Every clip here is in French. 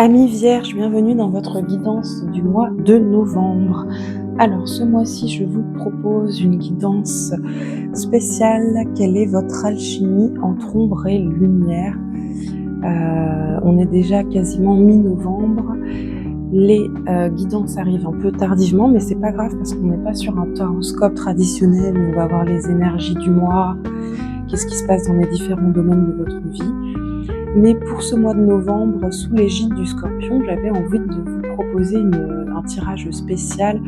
Amis Vierges, bienvenue dans votre guidance du mois de novembre. Alors, ce mois-ci, je vous propose une guidance spéciale. Quelle est votre alchimie entre ombre et lumière? On est déjà quasiment mi-novembre. Les guidances arrivent un peu tardivement, mais c'est pas grave parce qu'on n'est pas sur un horoscope traditionnel où on va voir les énergies du mois, qu'est-ce qui se passe dans les différents domaines de votre vie. Mais pour ce mois de novembre, sous l'égide du Scorpion, j'avais envie de vous proposer un tirage spécial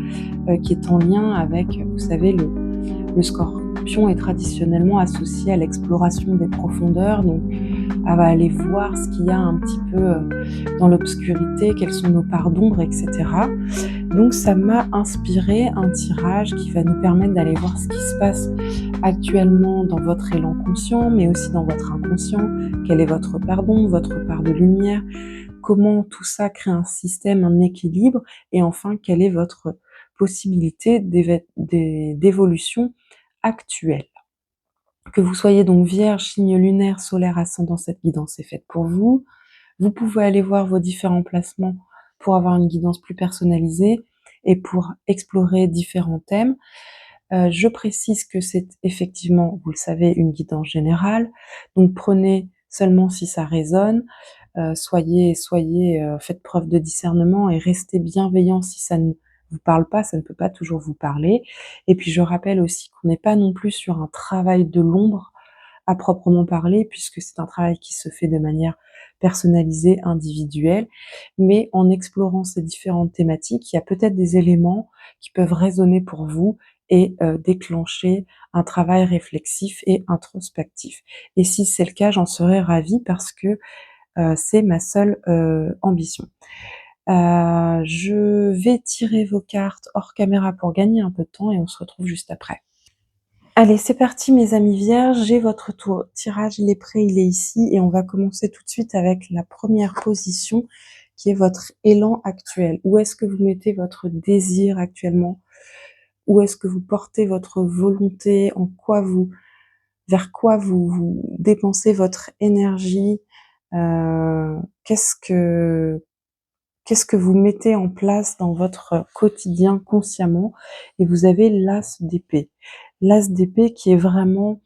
qui est en lien avec, vous savez, le Scorpion est traditionnellement associé à l'exploration des profondeurs, donc à aller voir ce qu'il y a un petit peu dans l'obscurité, quelles sont nos parts d'ombre, etc. Donc ça m'a inspiré un tirage qui va nous permettre d'aller voir ce qui se passe actuellement dans votre élan conscient, mais aussi dans votre inconscient. Quelle est votre part d'ombre, votre part de lumière? Comment tout ça crée un système, un équilibre? Et enfin, quelle est votre possibilité d'évolution actuelle? Que vous soyez donc Vierge, signe lunaire, solaire, ascendant, cette guidance est faite pour vous. Vous pouvez aller voir vos différents placements pour avoir une guidance plus personnalisée et pour explorer différents thèmes. Je précise que c'est effectivement, vous le savez, une guidance générale, donc prenez seulement si ça résonne, faites preuve de discernement et restez bienveillant si ça ne vous parle pas, ça ne peut pas toujours vous parler. Et puis je rappelle aussi qu'on n'est pas non plus sur un travail de l'ombre à proprement parler, puisque c'est un travail qui se fait de manière personnalisée, individuelle, mais en explorant ces différentes thématiques, il y a peut-être des éléments qui peuvent résonner pour vous et déclencher un travail réflexif et introspectif. Et si c'est le cas, j'en serais ravie parce que c'est ma seule ambition. Je vais tirer vos cartes hors caméra pour gagner un peu de temps et on se retrouve juste après. Allez, c'est parti mes amis Vierges, j'ai votre tour. Tirage, il est prêt, il est ici et on va commencer tout de suite avec la première position qui est votre élan actuel. Où est-ce que vous mettez votre désir actuellement? Où est-ce que vous portez votre volonté? Vers quoi vous dépensez votre énergie? Qu'est-ce que vous mettez en place dans votre quotidien consciemment? Et vous avez l'as d'épée. L'as d'épée qui est vraiment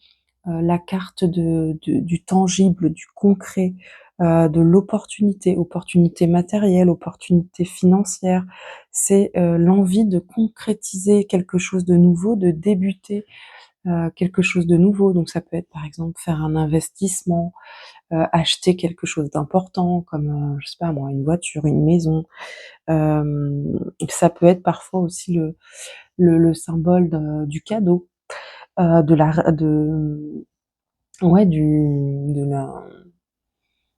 la carte du tangible, du concret, de l'opportunité, opportunité matérielle, opportunité financière. C'est l'envie de concrétiser quelque chose de nouveau, de débuter quelque chose de nouveau. Donc ça peut être par exemple faire un investissement, acheter quelque chose d'important comme, je sais pas moi, une voiture, une maison. Ça peut être parfois aussi le symbole du cadeau, de la de ouais, de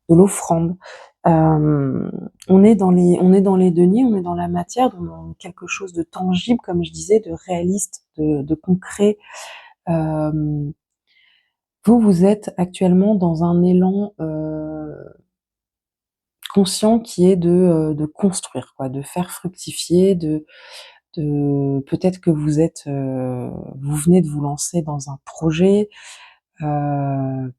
l'offrande. On est dans les deniers, on est dans la matière, dans quelque chose de tangible, comme je disais, de réaliste, de concret. Vous êtes actuellement dans un élan conscient qui est de construire, quoi, de faire fructifier, peut-être que vous venez de vous lancer dans un projet, heu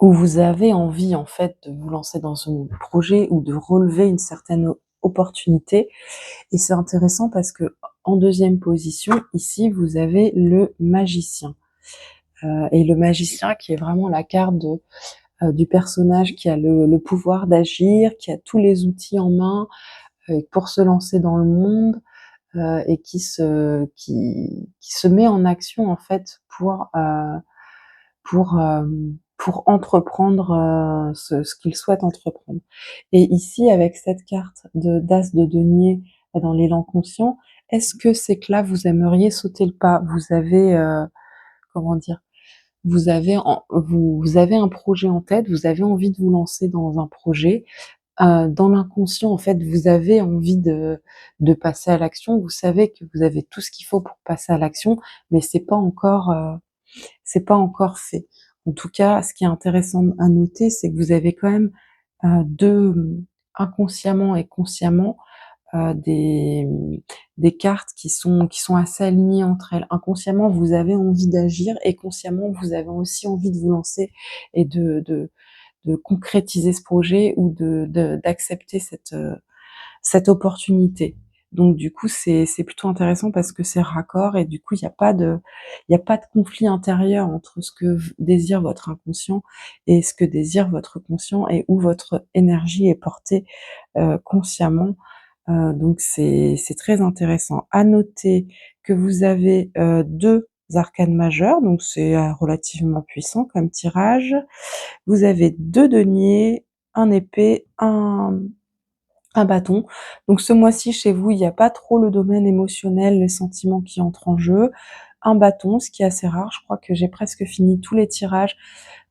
où vous avez envie en fait de vous lancer dans un projet ou de relever une certaine opportunité. Et c'est intéressant parce que en deuxième position, ici, vous avez le magicien. Et le magicien qui est vraiment la carte du personnage qui a le pouvoir d'agir, qui a tous les outils en main pour se lancer dans le monde et qui se met en action en fait pour, pour entreprendre ce qu'il souhaite entreprendre. Et ici, avec cette carte d'as de denier dans l'élan conscient, est-ce que c'est que là, vous aimeriez sauter le pas? Vous avez, comment dire? Vous avez un projet en tête, vous avez envie de vous lancer dans un projet. Dans l'inconscient, en fait, vous avez envie de passer à l'action. Vous savez que vous avez tout ce qu'il faut pour passer à l'action, mais c'est pas encore fait. En tout cas, ce qui est intéressant à noter, c'est que vous avez quand même 2, inconsciemment et consciemment, heu, des, des cartes qui sont assez alignées entre elles. Inconsciemment, vous avez envie d'agir et consciemment, vous avez aussi envie de vous lancer et de concrétiser ce projet ou d'accepter cette opportunité. Donc du coup, c'est plutôt intéressant parce que c'est raccord et du coup, il y a pas de conflit intérieur entre ce que désire votre inconscient et ce que désire votre conscient et où votre énergie est portée consciemment. Donc c'est très intéressant. À noter que vous avez 2 arcanes majeurs, donc c'est relativement puissant comme tirage. Vous avez 2 deniers, un épée, un bâton. Donc ce mois-ci chez vous, il n'y a pas trop le domaine émotionnel, les sentiments qui entrent en jeu. Un bâton, ce qui est assez rare, je crois que j'ai presque fini tous les tirages.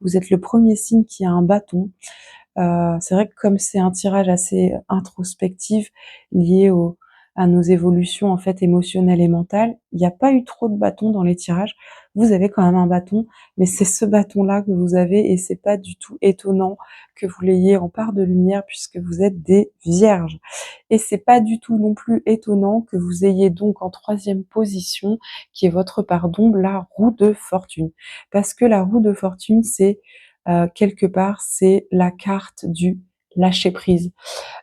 Vous êtes le premier signe qui a un bâton. C'est vrai que comme c'est un tirage assez introspectif, lié à nos évolutions en fait émotionnelles et mentales, il n'y a pas eu trop de bâtons dans les tirages. Vous avez quand même un bâton, mais c'est ce bâton-là que vous avez et c'est pas du tout étonnant que vous l'ayez en part de lumière puisque vous êtes des vierges. Et c'est pas du tout non plus étonnant que vous ayez donc en troisième position, qui est votre part d'ombre, la roue de fortune. Parce que la roue de fortune, c'est quelque part, c'est la carte du lâcher prise.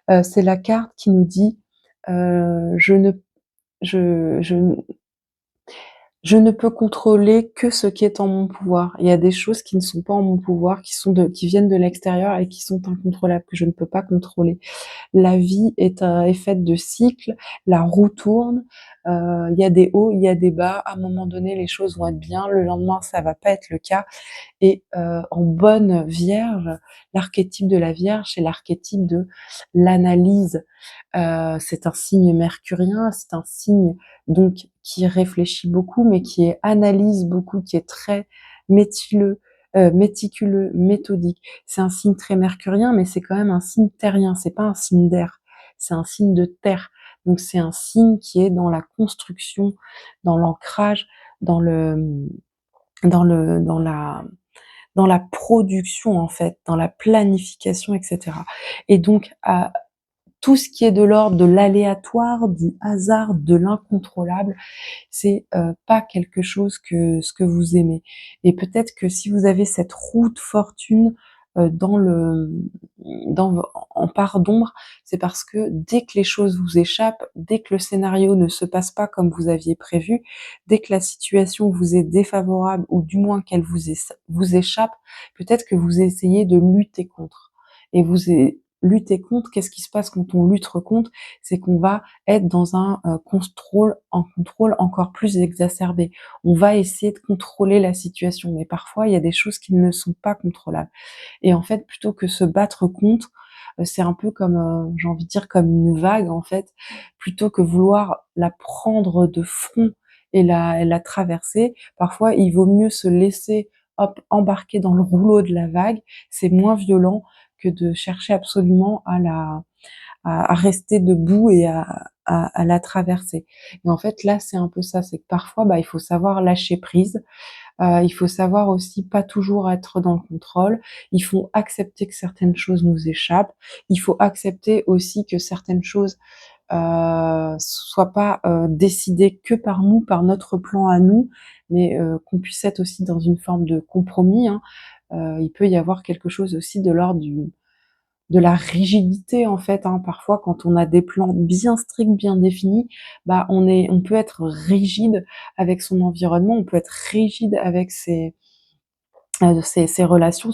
C'est la carte qui nous dit je ne je, je, je ne peux contrôler que ce qui est en mon pouvoir. Il y a des choses qui ne sont pas en mon pouvoir, qui viennent de l'extérieur et qui sont incontrôlables, que je ne peux pas contrôler. La vie est faite de cycles, la roue tourne, il y a des hauts, il y a des bas. À un moment donné, les choses vont être bien, le lendemain, ça va pas être le cas. Et en bonne vierge, l'archétype de la vierge, c'est l'archétype de l'analyse. C'est un signe mercurien, c'est un signe donc qui réfléchit beaucoup, mais qui analyse beaucoup, qui est très métileux, méticuleux, méthodique. C'est un signe très mercurien, mais c'est quand même un signe terrien, c'est pas un signe d'air, c'est un signe de terre. Donc c'est un signe qui est dans la construction, dans l'ancrage, dans le dans le dans la production en fait, dans la planification, etc. Et donc tout ce qui est de l'ordre de l'aléatoire, du hasard, de l'incontrôlable, c'est pas quelque chose que ce que vous aimez. Et peut-être que si vous avez cette roue de fortune dans le en part d'ombre, c'est parce que dès que les choses vous échappent, dès que le scénario ne se passe pas comme vous aviez prévu, dès que la situation vous est défavorable ou du moins qu'elle vous échappe, peut-être que vous essayez de lutter contre. Et lutter contre, qu'est-ce qui se passe quand on lutte contre? C'est qu'on va être dans un contrôle encore plus exacerbé. On va essayer de contrôler la situation, mais parfois il y a des choses qui ne sont pas contrôlables. Et en fait, plutôt que se battre contre, c'est un peu comme, j'ai envie de dire comme une vague en fait. Plutôt que vouloir la prendre de front et la traverser, parfois il vaut mieux se laisser, hop, embarquer dans le rouleau de la vague. C'est moins violent que de chercher absolument à rester debout et à la traverser. Et en fait, là, c'est un peu ça, c'est que parfois, il faut savoir lâcher prise. Il faut savoir aussi pas toujours être dans le contrôle. Il faut accepter que certaines choses nous échappent. Il faut accepter aussi que certaines choses soient pas décidées que par nous, par notre plan à nous, mais qu'on puisse être aussi dans une forme de compromis, hein. Il peut y avoir quelque chose aussi de l'ordre de la rigidité en fait, hein. Parfois quand on a des plans bien stricts, bien définis, on peut être rigide avec son environnement, on peut être rigide avec ses relations,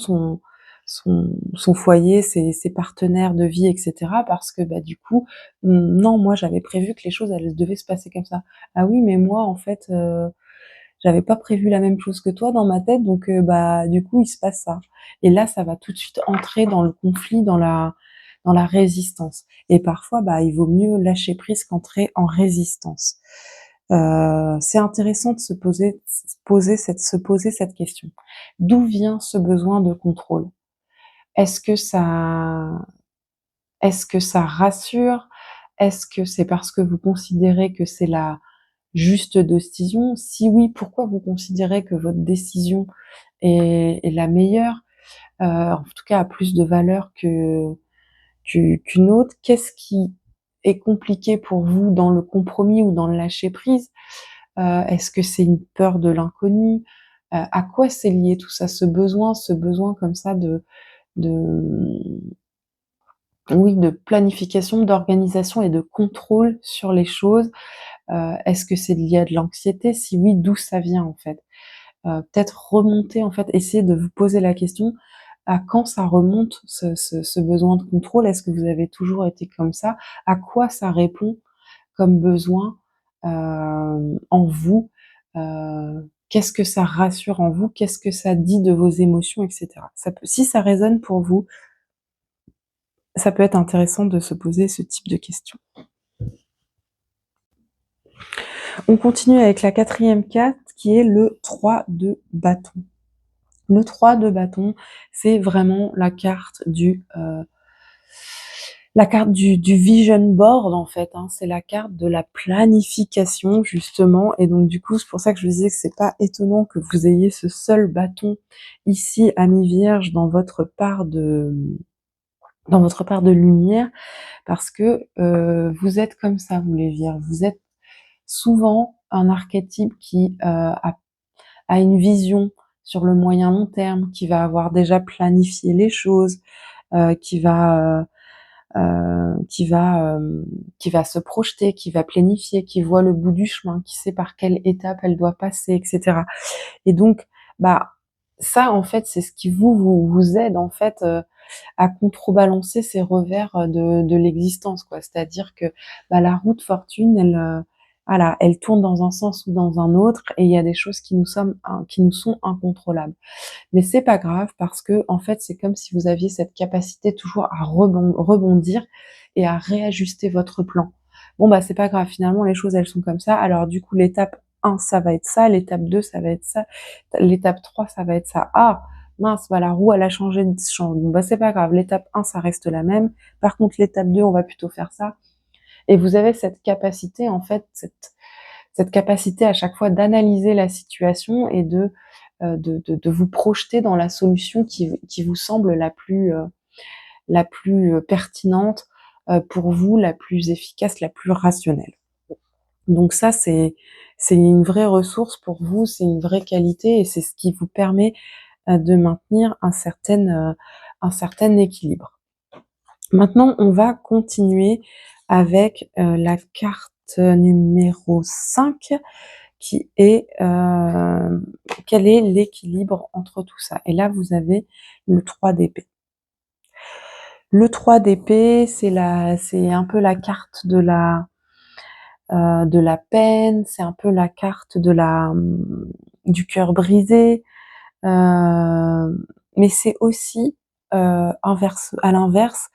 son foyer, ses partenaires de vie, etc. Parce que du coup, non, moi j'avais prévu que les choses elles devaient se passer comme ça. Ah oui, mais moi en fait, j'avais pas prévu la même chose que toi dans ma tête, donc du coup il se passe ça. Et là, ça va tout de suite entrer dans le conflit, dans la résistance. Et parfois, il vaut mieux lâcher prise qu'entrer en résistance. C'est intéressant de se poser cette question. D'où vient ce besoin de contrôle? Est-ce que ça, est-ce que ça rassure? Est-ce que c'est parce que vous considérez que c'est la juste décision? Si oui, pourquoi vous considérez que votre décision est la meilleure, en tout cas a plus de valeur qu'une autre? Qu'est-ce qui est compliqué pour vous dans le compromis ou dans le lâcher prise? Est-ce que c'est une peur de l'inconnu? À quoi c'est lié tout ça? Ce besoin comme ça de oui, de planification, d'organisation et de contrôle sur les choses. Est-ce que c'est lié à de l'anxiété? Si oui, d'où ça vient, en fait? Peut-être remonter, en fait, essayer de vous poser la question, à quand ça remonte ce besoin de contrôle? Est-ce que vous avez toujours été comme ça? À quoi ça répond comme besoin, en vous? Qu'est-ce que ça rassure en vous? Qu'est-ce que ça dit de vos émotions et cetera? Ça peut Si ça résonne pour vous, ça peut être intéressant de se poser ce type de questions. On continue avec la quatrième carte qui est le 3 de bâton. Le 3 de bâton, c'est vraiment la carte du vision board, en fait, hein. C'est la carte de la planification, justement. Et donc, du coup, c'est pour ça que je vous disais que c'est pas étonnant que vous ayez ce seul bâton ici à mi-vierge dans votre part de lumière, parce que vous êtes comme ça, vous les vierges. Vous êtes souvent un archétype qui a une vision sur le moyen long terme, qui va avoir déjà planifié les choses, qui va se projeter, qui va planifier, qui voit le bout du chemin, qui sait par quelle étape elle doit passer, etc. Et donc, bah, ça, en fait, c'est ce qui vous aide, en fait, à contrebalancer ces revers de l'existence, quoi. C'est-à-dire que bah, la roue de fortune, voilà, elle tourne dans un sens ou dans un autre, et il y a des choses qui nous sont incontrôlables. Mais c'est pas grave, parce que en fait, c'est comme si vous aviez cette capacité toujours à rebondir et à réajuster votre plan. Bon bah c'est pas grave, finalement les choses elles sont comme ça. Alors du coup l'étape 1 ça va être ça, l'étape 2 ça va être ça, l'étape 3 ça va être ça. Ah mince, bah la roue elle a changé de champ. Bon bah c'est pas grave, l'étape 1 ça reste la même. Par contre l'étape 2 on va plutôt faire ça. Et vous avez cette capacité, en fait, cette capacité à chaque fois d'analyser la situation et de vous projeter dans la solution qui vous semble la plus pertinente pour vous, la plus efficace, la plus rationnelle. Donc ça, c'est une vraie ressource pour vous, c'est une vraie qualité, et c'est ce qui vous permet de maintenir un certain équilibre. Maintenant, on va continuer avec la carte numéro 5 qui est quel est l'équilibre entre tout ça? Et là, vous avez le 3 d'épée. Le 3 d'épée, c'est un peu la carte de la peine, c'est un peu la carte du cœur brisé, mais c'est aussi à l'inverse,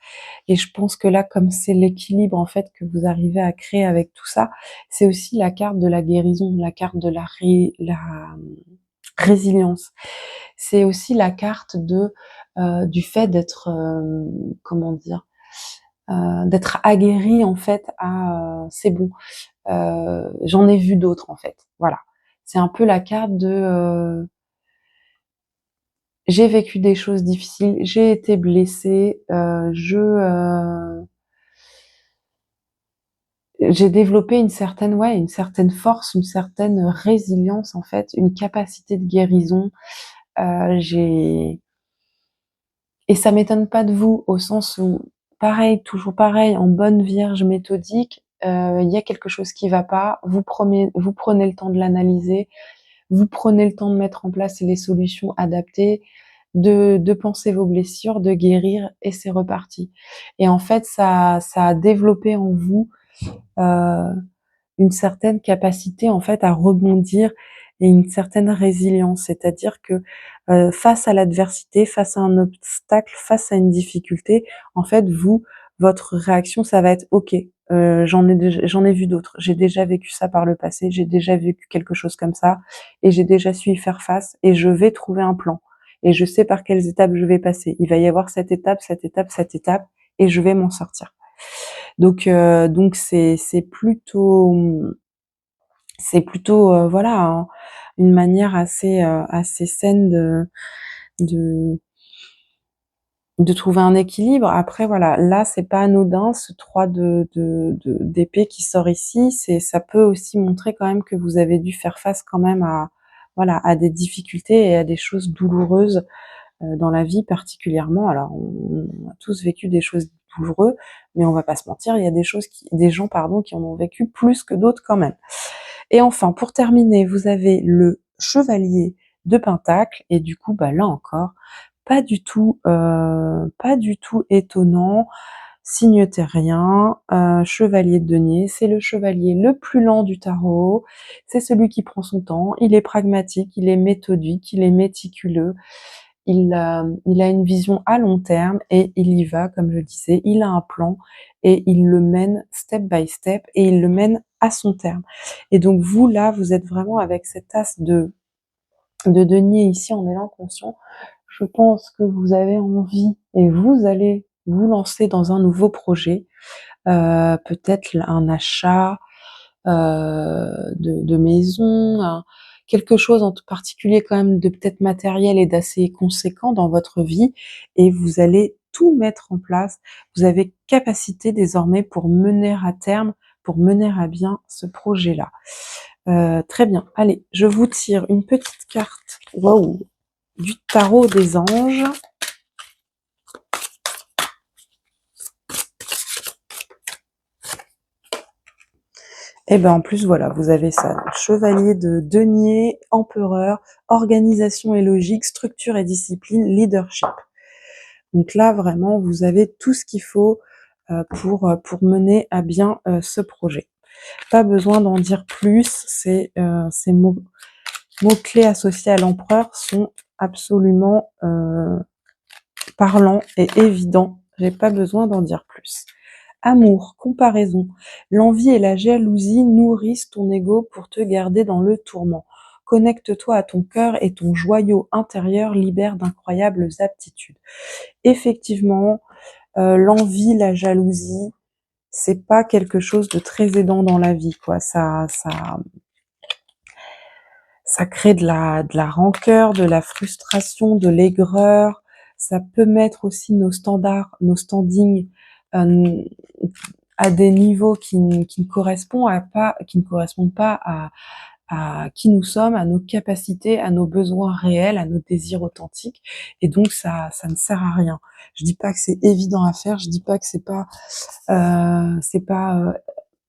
et je pense que là, comme c'est l'équilibre en fait que vous arrivez à créer avec tout ça, c'est aussi la carte de la guérison, la carte de la résilience. C'est aussi la carte du fait d'être, comment dire, d'être aguerri en fait à c'est bon, j'en ai vu d'autres en fait. Voilà, c'est un peu la carte de j'ai vécu des choses difficiles, j'ai été blessée, j'ai développé une certaine force, une certaine résilience en fait, une capacité de guérison. J'ai Et ça m'étonne pas de vous, au sens où, pareil, toujours pareil, en bonne vierge méthodique, il y a quelque chose qui va pas, vous prenez le temps de l'analyser, vous prenez le temps de mettre en place les solutions adaptées, de penser vos blessures, de guérir, et c'est reparti. Et en fait, ça a développé en vous euh, une certaine capacité en fait à rebondir et une certaine résilience. C'est-à-dire que face à l'adversité, face à un obstacle, face à une difficulté, en fait, votre réaction, ça va être OK. J'en ai vu d'autres. J'ai déjà vécu ça par le passé. J'ai déjà vécu quelque chose comme ça, et j'ai déjà su y faire face. Et je vais trouver un plan. Et je sais par quelles étapes je vais passer. Il va y avoir cette étape, cette étape, cette étape, et je vais m'en sortir. Donc c'est plutôt voilà une manière assez saine de de trouver un équilibre. Après voilà, là c'est pas anodin, ce 3 d'épée qui sort ici, ça peut aussi montrer quand même que vous avez dû faire face quand même à voilà à des difficultés et à des choses douloureuses dans la vie particulièrement. Alors on a tous vécu des choses douloureuses, mais on va pas se mentir, il y a des gens pardon, qui en ont vécu plus que d'autres quand même. Et enfin, pour terminer, vous avez le chevalier de Pentacle et du coup, bah, là encore, pas du tout étonnant. Signe terrien, chevalier de denier, c'est le chevalier le plus lent du tarot, c'est celui qui prend son temps, il est pragmatique, il est méthodique, il est méticuleux, il a une vision à long terme et il y va, comme je disais, il a un plan et il le mène step by step et il le mène à son terme. Et donc vous, là, vous êtes vraiment avec cet as de denier ici en élan conscient. Je pense que vous avez envie et vous allez vous lancer dans un nouveau projet, peut-être un achat de maison, quelque chose en particulier quand même de peut-être matériel et d'assez conséquent dans votre vie, et vous allez tout mettre en place. Vous avez capacité désormais pour mener à terme, pour mener à bien ce projet-là. Très bien. Allez, je vous tire une petite carte. Waouh, du tarot des anges. Et ben en plus voilà, vous avez ça, chevalier de denier, empereur, organisation et logique, structure et discipline, leadership. Donc là vraiment, vous avez tout ce qu'il faut pour mener à bien ce projet. Pas besoin d'en dire plus, ces mots-clés associés à l'empereur sont absolument parlants et évidents. J'ai pas besoin d'en dire plus. Amour, comparaison, l'envie et la jalousie nourrissent ton ego pour te garder dans le tourment. Connecte-toi à ton cœur et ton joyau intérieur libère d'incroyables aptitudes. Effectivement, l'envie, la jalousie, c'est pas quelque chose de très aidant dans la vie, quoi. Ça crée de la rancœur, de la frustration, de l'aigreur. Ça peut mettre aussi nos standards, nos standings à des niveaux qui ne correspondent pas à qui nous sommes, à nos capacités, à nos besoins réels, à nos désirs authentiques. Et donc ça ne sert à rien. Je dis pas que c'est évident à faire. Je dis pas que c'est pas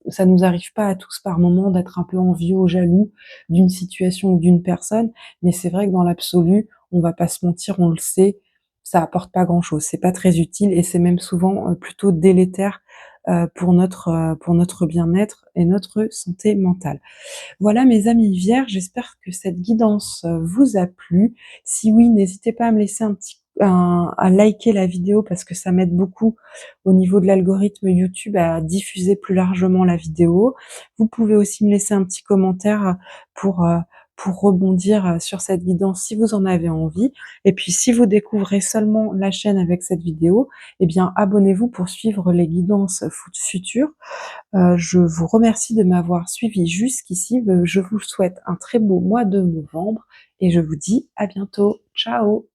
ça nous arrive pas à tous par moment d'être un peu envieux ou jaloux d'une situation ou d'une personne, mais c'est vrai que dans l'absolu, on va pas se mentir, on le sait, ça apporte pas grand-chose, c'est pas très utile et c'est même souvent plutôt délétère pour notre bien-être et notre santé mentale. Voilà mes amis vierges, j'espère que cette guidance vous a plu. Si oui, n'hésitez pas à me laisser à liker la vidéo parce que ça m'aide beaucoup au niveau de l'algorithme YouTube à diffuser plus largement la vidéo. Vous pouvez aussi me laisser un petit commentaire pour, euh, pour rebondir sur cette guidance si vous en avez envie. Et puis si vous découvrez seulement la chaîne avec cette vidéo, eh bien abonnez-vous pour suivre les guidances futures. Je vous remercie de m'avoir suivi jusqu'ici. Je vous souhaite un très beau mois de novembre et je vous dis à bientôt. Ciao!